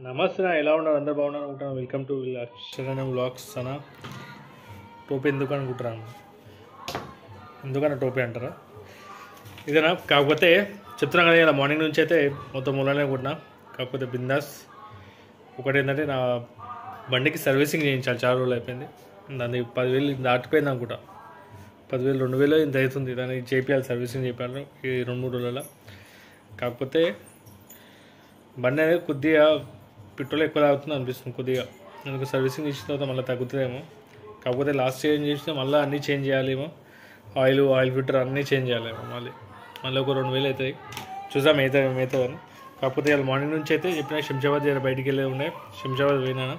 నమస్తే ఎలా ఉన్నారు అందరు బాగున్నారు అనుకుంటాను. వెల్కమ్ టు అక్షరణ వ్లాగ్స్ అన్న. టోపీ ఎందుకు అనుకుంటున్నాను, ఎందుకన్నా టోపీ అంటారా ఇదేనా? కాకపోతే చెప్తున్నాను కదా, ఇలా మార్నింగ్ నుంచి అయితే మొత్తం మూలనే అనుకుంటున్నా. కాకపోతే బిందాస్ ఒకటి ఏంటంటే, నా బండికి సర్వీసింగ్ చేయించాలి. చాలా రోజులు అయిపోయింది. దాన్ని 10,000 దాటిపోయింది అనుకుంటా. 10,000 2,000 ఇంత అవుతుంది. దాన్ని చేయించాలి, సర్వీసింగ్ చేయించాలి ఈ 2-3 రోజులలో. కాకపోతే బండి అనేది కొద్దిగా పెట్రోల్ ఎక్కువ తాగుతుంది అనిపిస్తుంది కొద్దిగా. ఎందుకు సర్వీసింగ్ ఇచ్చిన తర్వాత మళ్ళీ తగ్గుతుందేమో. కాకపోతే లాస్ట్ చేంజ్ చేసినా మళ్ళీ అన్నీ చేంజ్ చేయాలేమో. ఆయిల్ ఫిల్టర్ అన్నీ చేంజ్ చేయాలేమో. మళ్ళీ ఒక 2,000 అవుతాయి. చూద్దాం ఏమవుతుందని. కాకపోతే ఇవాళ మార్నింగ్ నుంచి అయితే చెప్పిన శంషాబాద్ దగ్గర బయటికి వెళ్ళే ఉండే. శంషాబాద్ పోయినాను.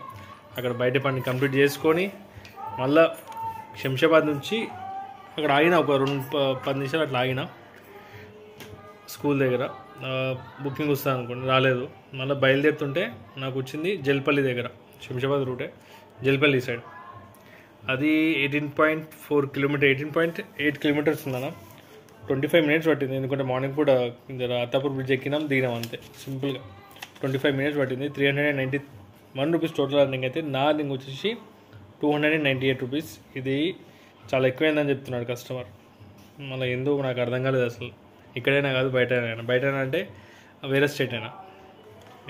అక్కడ బయట పని కంప్లీట్ చేసుకొని మళ్ళీ శంషాబాద్ నుంచి అక్కడ ఆగిన ఒక 10 నిమిషాలు అట్లా ఆగిన స్కూల్ దగ్గర. బుకింగ్ వస్తుంది అనుకోండి, రాలేదు. మళ్ళీ బయలుదేరుతుంటే నాకు వచ్చింది జల్పల్లి దగ్గర, శంషాబాద్ రూటే, జల్పల్లి సైడ్. అది 18.4 కిలోమీటర్ 18.8 కిలోమీటర్స్ ఉందన్న. 25 మినిట్స్ పట్టింది. ఎందుకంటే మార్నింగ్ కూడా అత్తాపూర్ బ్రిడ్జ్ ఎక్కినాం, దిగినాం అంతే సింపుల్గా. 25 మినిట్స్ పట్టింది. 391 రూపీస్ టోటల్ అర్నింగ్. అయితే నా అర్నింగ్ వచ్చేసి 298 రూపీస్. ఇది చాలా ఎక్కువైందని చెప్తున్నాడు కస్టమర్. మళ్ళీ ఎందుకు నాకు అర్థం కాలేదు అసలు. ఇక్కడైనా కాదు, బయటైనా అంటే వేరే స్టేట్ అయినా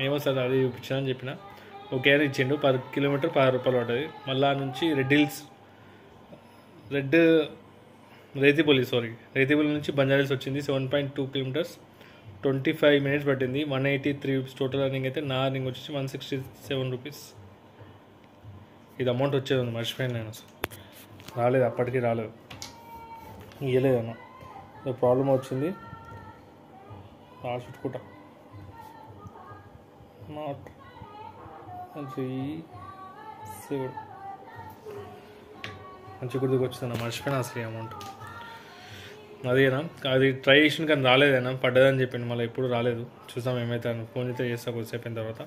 ఏమో సార్ అది చూపించానని చెప్పిన. ఓకే అని ఇచ్చిండు. పర్ కిలోమీటర్ 10 రూపాయలు పడ్డది. మళ్ళా నుంచి రేతిపల్లి నుంచి బంజారాహిల్స్ వచ్చింది. 7.2 కిలోమీటర్స్ 25 మినిట్స్ పట్టింది. 183 రూపీస్ టోటల్ అర్నింగ్. అయితే నా అర్నింగ్ వచ్చేసి 167 రూపీస్. ఇది అమౌంట్ వచ్చేది ఉంది, మర్చిపోయాను నేను అసలు. రాలేదు, అప్పటికి రాలేదు, ఇవ్వలేదన్న. ప్రాబ్లం వచ్చింది. చుట్టుకుంటా నాట్ 3 మంచి గుర్తుకు వచ్చిందన్న, మర్చిపోయినా అసలు ఈ అమౌంట్. అదేనా, అది ట్రై చేసిన కానీ రాలేదైనా, పడ్డదని చెప్పింది. మళ్ళీ ఎప్పుడు రాలేదు. చూసాం ఏమైతే. ఫోన్ అయితే చేస్తా కొద్దిసేపు అయిన తర్వాత.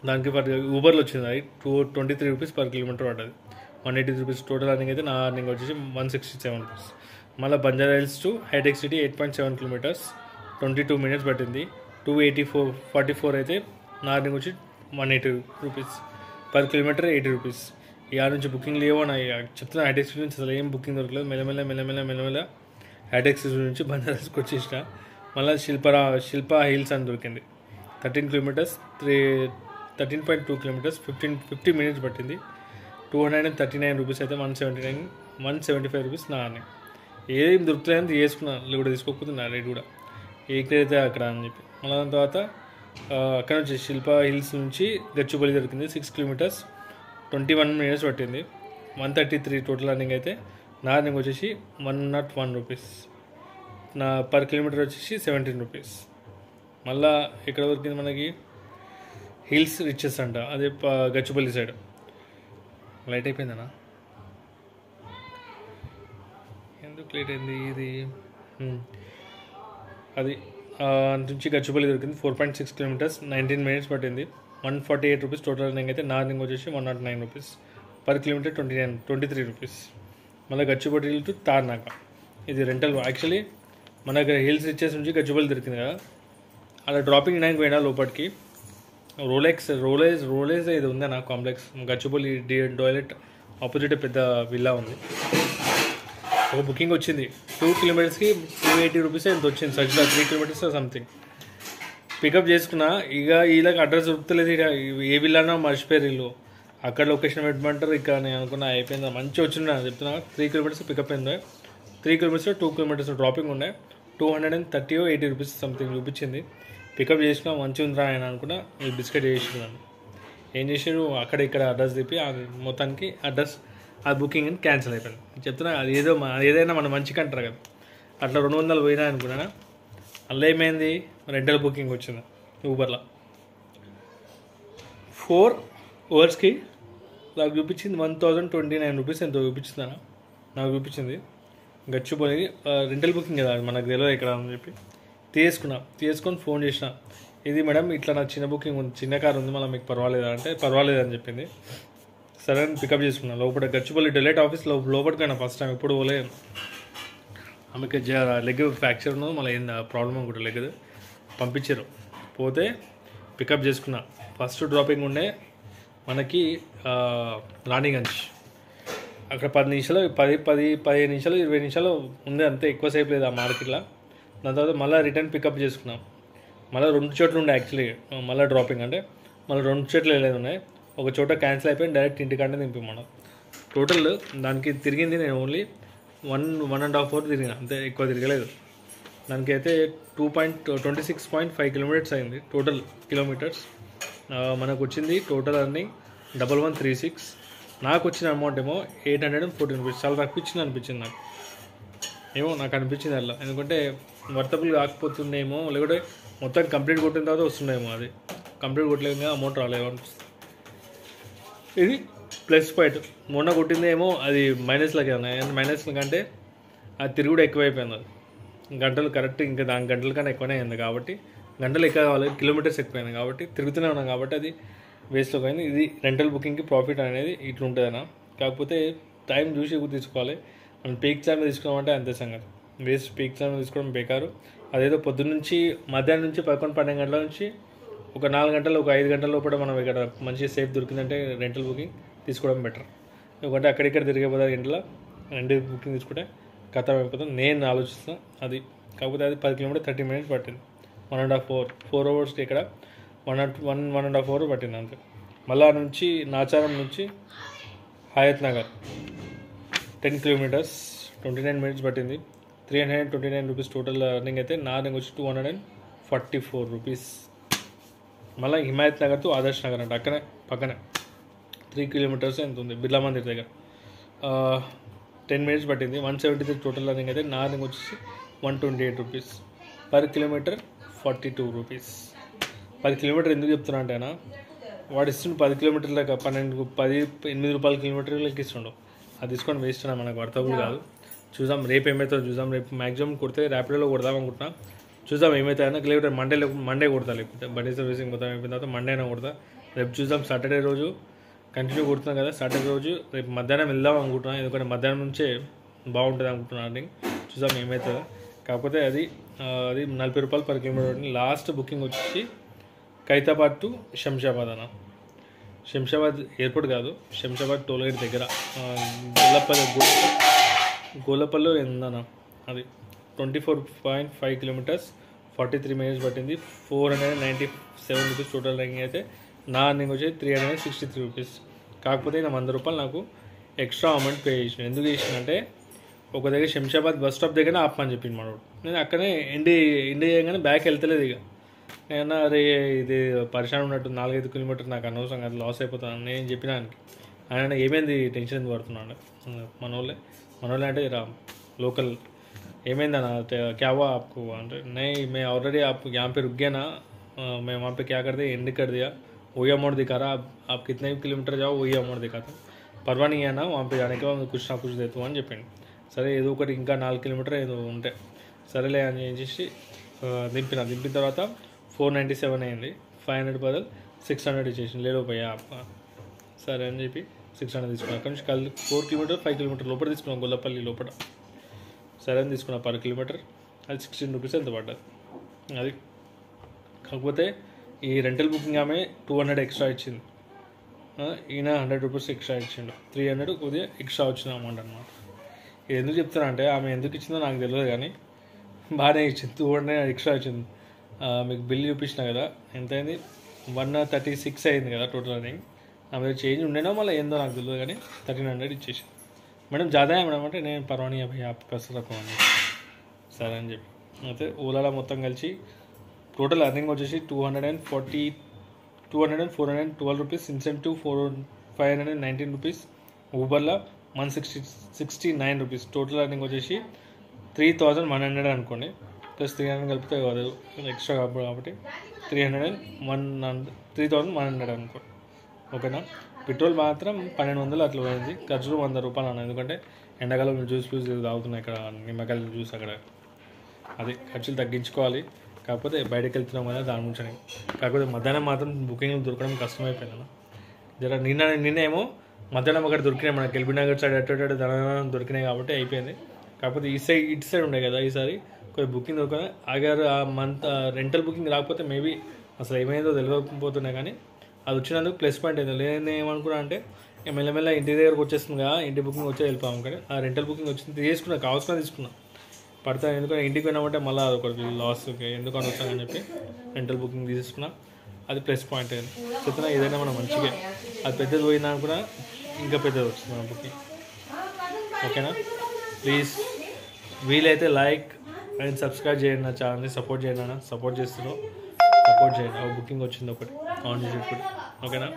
దానికి ఊబర్లో వచ్చింది. అది 23 రూపీస్ పర్ కిలోమీటర్ పడ్డది. 180 రూపీస్ టోటల్ అర్నింగ్. అయితే నా అర్నింగ్ వచ్చేసి 167 రూపీస్. మళ్ళీ బంజారాహిల్స్ టు హైటెక్ సిటీ 8.7 కిలోమీటర్స్ 22 మినిట్స్ పట్టింది. 284 అయితే నా అర్నింగ్ వచ్చి 180 రూపీస్ పర్ కిలోమీటర్ 80 రూపీస్. ఇక నుంచి బుకింగ్ లేవో నా చెప్తున్నా. హైటెక్ సిటీ నుంచి అసలు ఏం బుకింగ్ దొరకలేదు. మెల్లమెల్ల హైటెక్ సిటీ నుంచి బంజారాహిల్స్కి వచ్చేసిన. మళ్ళీ శిల్పా హిల్స్ అని దొరికింది. 13 కిలోమీటర్స్ 13.2 కిలోమీటర్స్ 50 మినిట్స్ పట్టింది. 239 రూపీస్ అయితే 175 రూపీస్ నా అర్నింగ్. ఏం దొరుకుతాయని తీసుకున్నాను, కూడా తీసుకోకపోతే నా రేట్ కూడా ఏకైతే అక్కడ అని చెప్పి. మళ్ళీ దాని తర్వాత అక్కడ నుంచి శిల్పా హిల్స్ నుంచి గచ్చిబౌలి దొరికింది. 6 కిలోమీటర్స్ 21 మినిట్స్ పట్టింది. 133 టోటల్ అర్నింగ్. అయితే నా అర్నింగ్ వచ్చేసి 101 రూపీస్. నా పర్ కిలోమీటర్ వచ్చేసి 17 రూపీస్. మళ్ళీ ఇక్కడ దొరికింది మనకి హిల్స్ రిచెస్ అంట, అదే గచ్చిబౌలి సైడ్. లైట్ అయిపోయిందనా, ఎందుకు లేట్ అయింది ఇది? అది నుంచి గచ్చిబౌలి దొరికింది. 4.6 కిలోమీటర్స్ 19 మినిట్స్ పట్టింది. 148 రూపీస్ టోటల్ అర్నింగ్. అయితే నా అర్నింగ్ వచ్చేసి 109 రూపీస్ పర్ కిలోమీటర్ 23 రూపీస్. మళ్ళీ గచ్చిబౌలి టు తార్నాక, ఇది రెంటల్. యాక్చువల్లీ మన దగ్గర హిల్స్ రిచెస్ నుంచి గచ్చిబౌలి దొరికింది కదా, అలా డ్రాపింగ్ 9 పోయినా లోపలికి. రోలేజ్ ఇది ఉందా నా కాంప్లెక్స్ గచ్చిబౌలి టాయిలెట్ ఆపోజిట్ పెద్ద విల్లా ఉంది. ఒక బుకింగ్ వచ్చింది 2 కిలోమీటర్స్కి 280 రూపీస్ ఎంత వచ్చింది. సజ్జా 3 కిలోమీటర్స్ సంథింగ్ పికప్ చేసుకున్నా. ఇక వీళ్ళకి అడ్రస్ దొరుకుతలేదు. ఇక ఏ విల్లానో మర్చిపోయారు వీళ్ళు. అక్కడ లొకేషన్ పెట్టమంటారు. ఇక నేను అనుకున్నా అయిపోయిందా, మంచిగా వచ్చింది చెప్తున్నా. 3 కిలోమీటర్స్ పికప్ అయింది. 3 కిలోమీటర్స్ 2 కిలోమీటర్స్ డ్రాపింగ్ ఉండే. 230 రూపీస్ సంథింగ్ చూపించింది. పికప్ చేసినా మంచిగా ఉందిరా ఆయన అనుకున్నా. ఈ బిస్కెట్ చేసినాను. ఏం చేసాడు, అక్కడ ఇక్కడ అడ్రస్ తిప్పి మొత్తానికి అడ్రస్ అది బుకింగ్ అని క్యాన్సిల్ అయిపోయింది. చెప్తున్నా అది ఏదైనా మన మంచిగా అంటారు కదా, అట్లా 200 పోయినా అనుకున్నా. అలా ఏమైంది, రెంటల్ బుకింగ్ వచ్చింది ఊబర్లో. 4 అవర్స్కి నాకు చూపించింది 1,029 రూపీస్ ఎంతో చూపించింది. నాకు చూపించింది గచ్చిబౌలి రెంటల్ బుకింగ్ కదా, మనకు తెలియదు ఇక్కడ అని చెప్పి తీసుకొని ఫోన్ చేసిన. ఇది మేడం ఇట్లా నాకు చిన్న బుకింగ్ ఉంది, చిన్న కార్ ఉంది, మళ్ళీ మీకు పర్వాలేదా అంటే పర్వాలేదని చెప్పింది. సరే అని పికప్ చేసుకున్నాను. లోపల గచ్చిబౌలి డెలైట్ ఆఫీస్ లోపలికైనా ఫస్ట్ టైం, ఎప్పుడు పోలేదు. ఆమెకి లెగ్ ఫ్రాక్చర్ ఉన్నది, మళ్ళీ ఏంది ప్రాబ్లం కూడా లెగ్ పంపించారు. పోతే పికప్ చేసుకున్నా. ఫస్ట్ డ్రాపింగ్ ఉండే మనకి రాణిగంజ్, అక్కడ 10 నిమిషాలు 15 నిమిషాలు 20 నిమిషాలు ఉంది అంతే, ఎక్కువసేపు లేదు ఆ మార్కెట్లో. దాని తర్వాత మళ్ళీ రిటర్న్ పికప్ చేసుకున్నాం. మళ్ళీ 2 చోట్ల ఉండే యాక్చువల్లీ మళ్ళీ డ్రాపింగ్, అంటే మళ్ళీ 2 చోట్ల వెళ్ళేది ఉన్నాయి. ఒక చోట క్యాన్సిల్ అయిపోయి డైరెక్ట్ ఇంటికంటే దింపిమన్నాం. టోటల్ దానికి తిరిగింది నేను ఓన్లీ 1.5 అవర్ తిరిగిన అంతే, ఎక్కువ తిరగలేదు. దానికైతే 26.5 కిలోమీటర్స్ అయింది టోటల్ కిలోమీటర్స్. మనకు వచ్చింది టోటల్ అర్నింగ్ 1136. నాకు వచ్చిన అమౌంట్ ఏమో 814 రూపీస్. చాలా తక్కువ అనిపించింది నాకు, ఏమో నాకు అనిపించింది అలా. ఎందుకంటే వర్తబుల్ కాకపోతుందేమో, లేకుంటే మొత్తం కంప్లీట్ కొట్టిన తర్వాత వస్తుండేమో. అది కంప్లీట్ కొట్టలేదు అమౌంట్ రాలేమో అనిపిస్తుంది. ఇది ప్లస్ పాయింట్. మొన్న కొట్టిందేమో అది మైనస్లోకి ఉన్నాయి. మైనస్ల కంటే అది తిరుగుడు ఎక్కువైపోయింది. అది గంటలు కరెక్ట్, ఇంకా దాని గంటల కన్నా ఎక్కువనే అయింది కాబట్టి, గంటలు ఎక్కువ కావాలి, కిలోమీటర్స్ ఎక్కువైంది కాబట్టి తిరుగుతూనే ఉన్నాం కాబట్టి అది వేస్ట్లోకి అయింది. ఇది రెంటల్ బుకింగ్కి ప్రాఫిట్ అనేది ఇట్లుంటుందన్నా. కాకపోతే టైం చూసి తీసుకోవాలి. మనం పీక్ టైం తీసుకున్నామంటే అంతే సంగతి. వేస్ట్ పీక్ టైం తీసుకోవడం బేకారు. అదేదో పొద్దున్న నుంచి మధ్యాహ్నం నుంచి 11-12 గంటల నుంచి ఒక 4 గంటలు, ఒక 5 గంటల లోపల మనం ఇక్కడ మంచి సేఫ్ దొరికిందంటే రెంటల్ బుకింగ్ తీసుకోవడం బెటర్. ఎందుకంటే అక్కడిక్కడ తిరిగే పోతారు ఇంట్లో, రెంటల్ బుకింగ్ తీసుకుంటే ఖతం అయిపోతుంది నేను ఆలోచిస్తాను. అది కాకపోతే అది 10 కిలోమీటర్ 30 మినిట్స్ పట్టింది. 4 అవర్స్ ఇక్కడ 1.5 అవర్ పట్టింది అంతే. మళ్ళా నుంచి నాచారం నుంచి హయత్ నగర్ 10 కిలోమీటర్స్ 29 మినిట్స్ పట్టింది. 329 రూపీస్ టోటల్ అర్నింగ్ అయితే. నా అర్నింగ్ వచ్చి 244 రూపీస్. మళ్ళీ హిమాయత్ నగర్ టు ఆదర్శ్ నగర్ అంటే అక్కడే పక్కనే 3 కిలోమీటర్స్ ఎంత ఉంది బిర్లా మందిర్ దగ్గర. 10 మినిట్స్ పట్టింది. 173 టోటల్ అర్నింగ్ అయితే. నా అర్నింగ్ వచ్చేసి 128 rupees. Per kilometre 42 rupees. 10 kilometre ఎందుకు చెప్తున్నా అంటే వాడు ఇస్తుండే 10 కిలోమీటర్లకు 8 రూపాయల కిలోమీటర్లకి ఇస్తుండవు. అది తీసుకొని వేస్ట్ అన్న, మనకు వర్తబుల్ కాదు. చూద్దాం రేపు ఏమవుతుందో చూద్దాం. రేపు మ్యాక్సిమం కొడితే ర్యాపిడోలో కొడదాం అనుకుంటున్నా. చూద్దాం ఏమవుతాయన్నా. లేకపోతే మండే కొడతా, లేకపోతే బండి సర్వీసింగ్ మొత్తం అయిపోయిన తర్వాత మండే అయినా కొడతా. రేపు చూద్దాం. సాటర్డే రోజు కంటిన్యూ కొడుతున్నాం కదా, సాటర్డే రోజు రేపు మధ్యాహ్నం వెళ్దాం అనుకుంటున్నాను. ఎందుకంటే మధ్యాహ్నం నుంచే బాగుంటుంది అనుకుంటున్నాను అర్నింగ్. చూద్దాం ఏమవుతుందో. కాకపోతే అది 40 రూపాయలు పర్ కిలోమీటర్. లాస్ట్ బుకింగ్ వచ్చి ఖైరతాబాద్ టు శంషాబాద్ అన్న. శంషాబాద్ ఎయిర్పోర్ట్ కాదు, శంషాబాద్ టోల్గేట్ దగ్గర గోలపల్లి ఏందన్న. అది 24.5 కిలోమీటర్స్ 43 మినిట్స్ పట్టింది. 497 రూపీస్ టోటల్ ర్యాంకింగ్ అయితే. నా అర్నింగ్ వచ్చి 363 రూపీస్. కాకపోతే నా 100 రూపాయలు నాకు ఎక్స్ట్రా అమౌంట్ పే చేసిన. ఎందుకు చేసినంటే ఒక దగ్గర శంషాబాద్ బస్ స్టాప్ దగ్గర ఆపమని చెప్పింది మనోడు. నేను అక్కడనే ఎండి చేయగానే బ్యాక్ వెళ్తలేదు. ఇక నేను అరే ఇది పరిశాన్ ఉన్నట్టు 4-5 కిలోమీటర్ నాకు అనవసరం, అది లాస్ అయిపోతాను నేను చెప్పిన ఆయనకి. ఆయన ఏమైంది టెన్షన్ ఎందుకు పడుతున్నాడు. మనోళ్ళే అంటే లోకల్ ఏమైంది అన్న क्या हुआ आपको అంటే नहीं मैं ऑलरेडी आप यहाँ पे रुक गया ना, मैं वहाँ पे क्या कर दिया एंड कर दिया, वही अमाउंट दिखा रहा, आप कितने किलोमीटर जाओ वही अमाउंट दिखाता, परवा नहीं है ना वहाँ पे जाने के बाद कुछ ना कुछ देता అని చెప్పింది. సరే ఏదో ఒకటి ఇంకా 4 కిలోమీటర్ ఏదో ఉంటే సరేలే అని చేసి దింపిన తర్వాత 497 అయింది. 500 బదులు 600 ఇచ్చేసి లేదో పోయా సరే అని చెప్పి 600 తీసుకున్నాను. అక్కడ నుంచి 4 కిలోమీటర్ 5 కిలోమీటర్ లోపల తీసుకున్నాం, గొల్లపల్లి లోపల. సరే అని తీసుకున్నా పర్ కిలోమీటర్. అది 16 రూపీస్ ఎంత పడ్డది అది. కాకపోతే ఈ రెంటల్ బుకింగ్ ఆమె 200 ఎక్స్ట్రా ఇచ్చింది, ఈయన 100 రూపీస్ ఎక్స్ట్రా ఇచ్చిండు. 300 కొద్దిగా ఎక్స్ట్రా వచ్చిన అమౌంట్ అనమాట. ఇది ఎందుకు చెప్తాను అంటే ఆమె ఎందుకు ఇచ్చిందో నాకు తెలియదు కానీ బాగానే ఇచ్చింది. 200 ఎక్స్ట్రా ఇచ్చింది. మీకు బిల్ చూపించిన కదా ఎంత అయింది, 136 అయింది కదా టోటల్ అర్నింగ్. నా మీద చేంజ్ ఉండేనో మళ్ళీ ఏందో నాకు తెలియదు కానీ 1300 ఇచ్చేసి. మేడం జాదా మేడం అంటే నేను పర్వానీ భయ్యా आप पैसा रखो అని సరే అని చెప్పి అయితే ఓలాలో మొత్తం కలిసి టోటల్ అర్నింగ్ వచ్చేసి 412 రూపీస్, ఇన్సెంటివ్ 519 రూపీస్, ఊబర్లో 169 రూపీస్. టోటల్ అర్నింగ్ వచ్చేసి 3100 అనుకోండి. ప్లస్ 300 కలిపితే కాదు ఎక్స్ట్రా కాబట్టి 3100 అనుకోండి. ఓకేనా. పెట్రోల్ మాత్రం 1200 అట్లా పోయింది. ఖర్చులు 100 రూపాయలు అన్న. ఎందుకంటే ఎండాకాలం జ్యూస్ తాగుతున్నాయి ఇక్కడ, నిమ్మకాయల జ్యూస్ అక్కడ. అది ఖర్చులు తగ్గించుకోవాలి. కాకపోతే బయటకు వెళ్తున్నాం కదా దాని నుంచి. కాకపోతే మధ్యాహ్నం మాత్రం బుకింగ్లు దొరకడం కష్టమైపోయింది. జర నిన్నేమో మధ్యాహ్నం అక్కడ దొరికినాయి, మనకి ఎల్బీ నగర్ సైడ్ అటు దొరికినాయి కాబట్టి అయిపోయింది. కాకపోతే ఇటు సైడ్ ఉండే కదా ఈసారి కొద్దిగా బుకింగ్ దొరకదు. అగర్ ఆ మంత్ రెంటల్ బుకింగ్ రాకపోతే మేబీ అసలు ఏమైందో తెలియకపోతున్నాయి, కానీ అది వచ్చినందుకు ప్లస్ పాయింట్ అయింది. నేను ఏమనుకున్నా అంటే మెల్లమెల్ల ఇంటి దగ్గరకు వచ్చేస్తుంది కదా, ఇంటి బుకింగ్ వచ్చే వెళ్ళిపోయాము. కానీ ఆ రెంటల్ బుకింగ్ వచ్చింది, తీసుకున్నా, కావాల్సిన తీసుకున్నా. పడతా ఎందుకంటే ఇంటికి పోయినామంటే మళ్ళీ అదొకటి లాస్, ఎందుకు అని వచ్చానని చెప్పి రెంటల్ బుకింగ్ తీసుకున్నా. అది ప్లస్ పాయింట్ అయింది. చెప్తున్నా ఏదైనా మనం మంచిగా అది పెద్దది పోయినా కూడా ఇంకా పెద్దది వస్తుంది మన బుకింగ్. ఓకేనా? ప్లీజ్ వీలైతే లైక్ అండ్ సబ్స్క్రైబ్ చేయండి, నా ఛానల్ని సపోర్ట్ చేయండి. అన్న సపోర్ట్ చేస్తున్నావు, సపోర్ట్ చేయండి. బుకింగ్ వచ్చింది ఒకటి ఆన్ చేసి. ఓకేనా?